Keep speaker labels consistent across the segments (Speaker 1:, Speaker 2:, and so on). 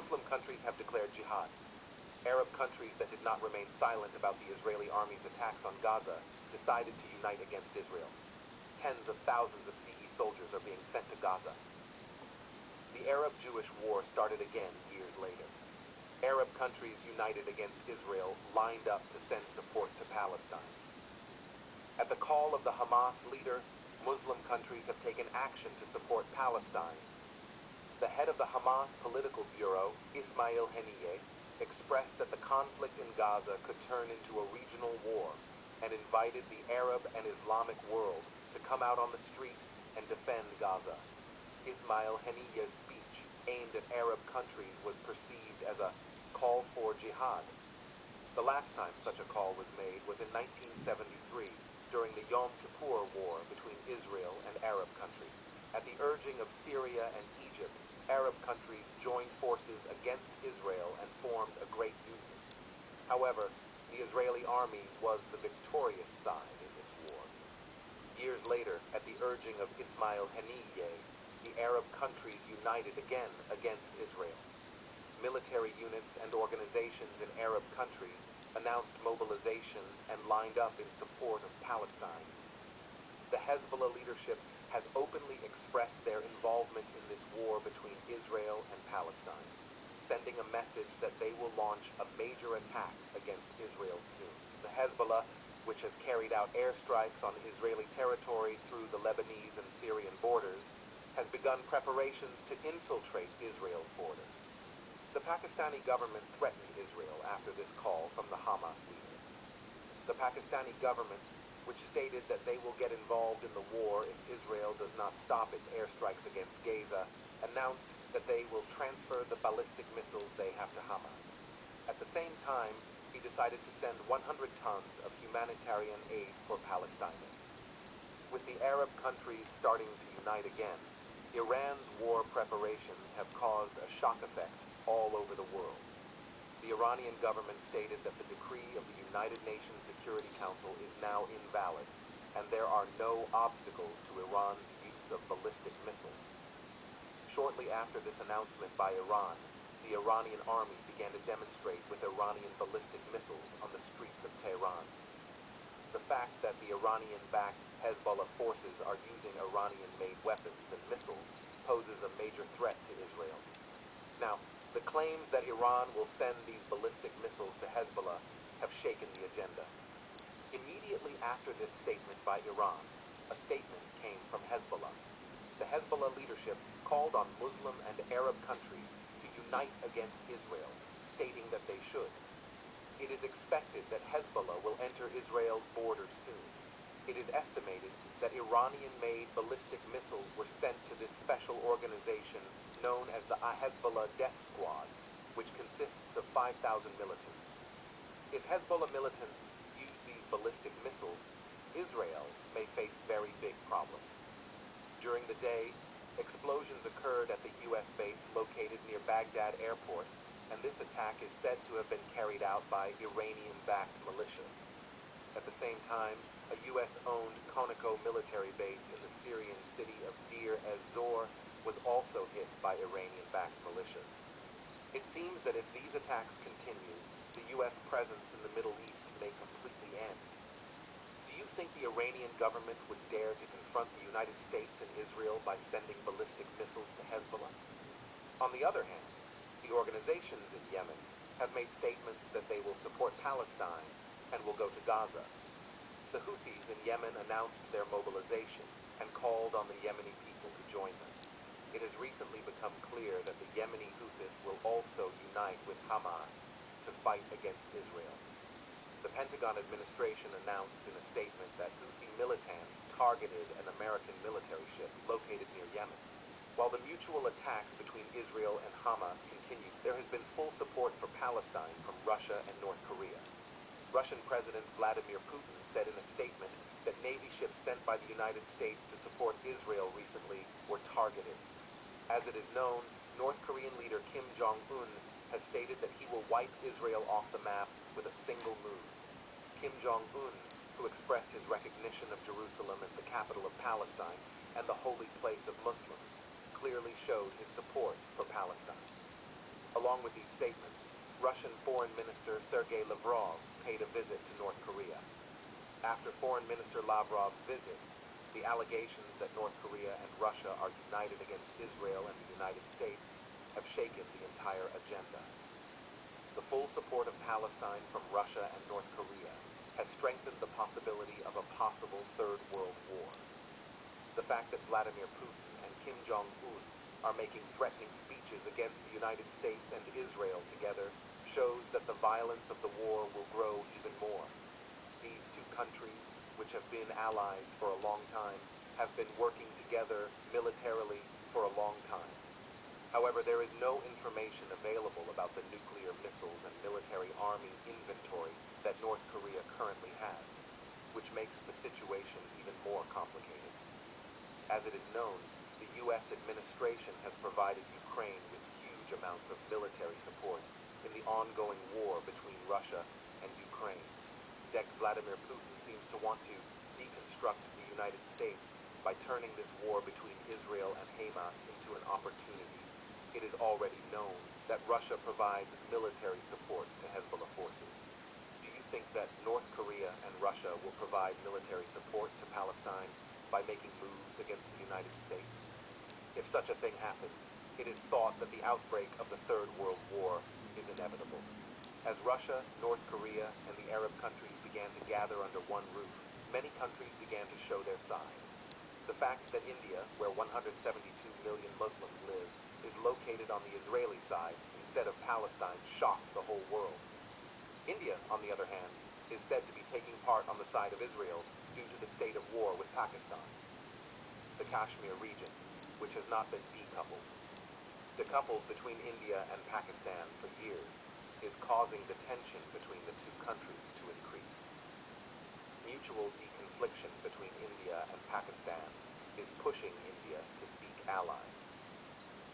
Speaker 1: Muslim countries have declared jihad. Arab countries that did not remain silent about the Israeli army's attacks on Gaza decided to unite against Israel. Tens of thousands of CE soldiers are being sent to Gaza. The Arab-Jewish war started again years later. Arab countries united against Israel lined up to send support to Palestine. At the call of the Hamas leader, Muslim countries have taken action to support Palestine. The head of the Hamas political bureau, Ismail Haniyeh, expressed that the conflict in Gaza could turn into a regional war and invited the Arab and Islamic world to come out on the street and defend Gaza. Ismail Haniyeh's speech aimed at Arab countries was perceived as a call for jihad. The last time such a call was made was in 1973 during the Yom Kippur War between Israel and Arab countries. At the urging of Syria and Egypt, Arab countries joined forces against Israel and formed a great union. However, the Israeli army was the victorious side in this war. Years later, at the urging of Ismail Haniyeh, the Arab countries united again against Israel. Military units and organizations in Arab countries announced mobilization and lined up in support of Palestine. The Hezbollah leadership has openly expressed their involvement in this war between Israel and Palestine, sending a message that they will launch a major attack against Israel soon. The Hezbollah, which has carried out airstrikes on Israeli territory through the Lebanese and Syrian borders, has begun preparations to infiltrate Israel's borders. The Pakistani government threatened Israel after this call from the Hamas leader. The Pakistani government, which stated that they will get involved in the war if Israel does not stop its airstrikes against Gaza, announced that they will transfer the ballistic missiles they have to Hamas. At the same time, he decided to send 100 tons of humanitarian aid for Palestine. With the Arab countries starting to unite again, Iran's war preparations have caused a shock effect all over the world. The Iranian government stated that the decree of the United Nations Security Council is now invalid, and there are no obstacles to Iran's use of ballistic missiles. Shortly after this announcement by Iran, the Iranian army began to demonstrate with Iranian ballistic missiles on the streets of Tehran. The fact that the Iranian-backed Hezbollah forces are using Iranian-made weapons and missiles poses a major threat to Israel. Now, the claims that Iran will send these ballistic missiles to Hezbollah have shaken the agenda. Immediately after this statement by Iran, a statement came from Hezbollah. The Hezbollah leadership called on Muslim and Arab countries to unite against Israel, stating that they should. It is expected that Hezbollah will enter Israel's borders soon. It is estimated that Iranian-made ballistic missiles were sent to this special organization known as the Hezbollah Death Squad, which consists of 5,000 militants. If Hezbollah militants use these ballistic missiles, Israel may face very big problems. During the day, explosions occurred at the U.S. base located near Baghdad Airport, and this attack is said to have been carried out by Iranian-backed militias. At the same time, a U.S.-owned Conoco military base in the Syrian city of Deir ez-Zor was also hit by Iranian-backed militias. It seems that if these attacks continue, the U.S. presence in the Middle East may completely end. Do you think the Iranian government would dare to confront the United States and Israel by sending ballistic missiles to Hezbollah? On the other hand, the organizations in Yemen have made statements that they will support Palestine and will go to Gaza. The Houthis in Yemen announced their mobilization and called on the Yemeni people to join them. It has recently become clear that the Yemeni Houthis will also unite with Hamas to fight against Israel. The Pentagon administration announced in a statement that Houthi militants targeted an American military ship located near Yemen. While the mutual attacks between Israel and Hamas continue, there has been full support for Palestine from Russia and North Korea. Russian President Vladimir Putin said in a statement that Navy ships sent by the United States to support Israel recently were targeted. As it is known, North Korean leader Kim Jong-un has stated that he will wipe Israel off the map with a single move. Kim Jong-un, who expressed his recognition of Jerusalem as the capital of Palestine and the holy place of Muslims, clearly showed his support for Palestine. Along with these statements, Russian Foreign Minister Sergei Lavrov paid a visit to North Korea. After Foreign Minister Lavrov's visit, the allegations that North Korea and Russia are united against Israel and the United States have shaken the entire agenda. The full support of Palestine from Russia and North Korea has strengthened the possibility of a possible Third World War. The fact that Vladimir Putin and Kim Jong-un are making threatening speeches against the United States and Israel together shows that the violence of the war will grow even more. These two countries, which have been allies for a long time, have been working together militarily for a long time. However, there is no information available about the nuclear missiles and military army inventory that North Korea currently has, which makes the situation even more complicated. As it is known, the U.S. administration has provided Ukraine with huge amounts of military support in the ongoing war between Russia and Ukraine. Vladimir Putin seems to want to deconstruct the United States by turning this war between Israel and Hamas into an opportunity. It is already known that Russia provides military support to Hezbollah forces. Do you think that North Korea and Russia will provide military support to Palestine by making moves against the United States? If such a thing happens, it is thought that the outbreak of the Third World War is inevitable. As Russia, North Korea, and the Arab countries began to gather under one roof, many countries began to show their side. The fact that India, where 172 million Muslims live, is located on the Israeli side instead of Palestine shocked the whole world. India, on the other hand, is said to be taking part on the side of Israel due to the state of war with Pakistan. The Kashmir region, which has not been decoupled between India and Pakistan for years, is causing the tension between the two countries to increase. Mutual deconfliction between India and Pakistan is pushing India to seek allies.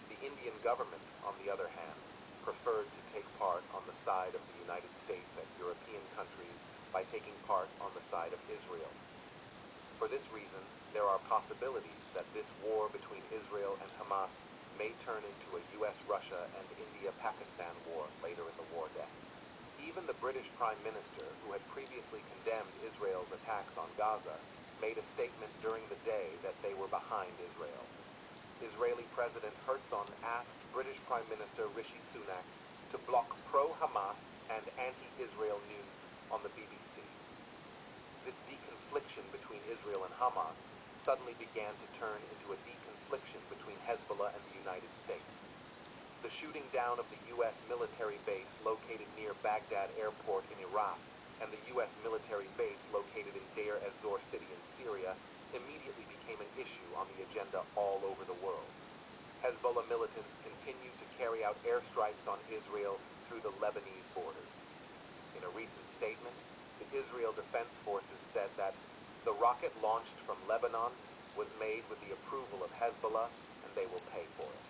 Speaker 1: The Indian government, on the other hand, preferred to take part on the side of the United States and European countries by taking part on the side of Israel. For this reason, there are possibilities that this war between Israel and Hamas may turn into a US-Russia and India-Pakistan war later in the war day. Even the British Prime Minister, who had previously condemned Israel's attacks on Gaza, made a statement during the day that they were behind Israel. Israeli President Herzog asked British Prime Minister Rishi Sunak to block pro-Hamas and anti-Israel news on the BBC. This deconfliction between Israel and Hamas suddenly began to turn into a deconfliction between Hezbollah and the United States. The shooting down of the U.S. military base located near Baghdad Airport in Iraq and the U.S. military base located in Deir ez-Zor city in Syria immediately became an issue on the agenda all over the world. Hezbollah militants continue to carry out airstrikes on Israel through the Lebanese borders. In a recent statement, the Israel Defense Forces said that the rocket launched from Lebanon was made with the approval of Hezbollah and they will pay for it.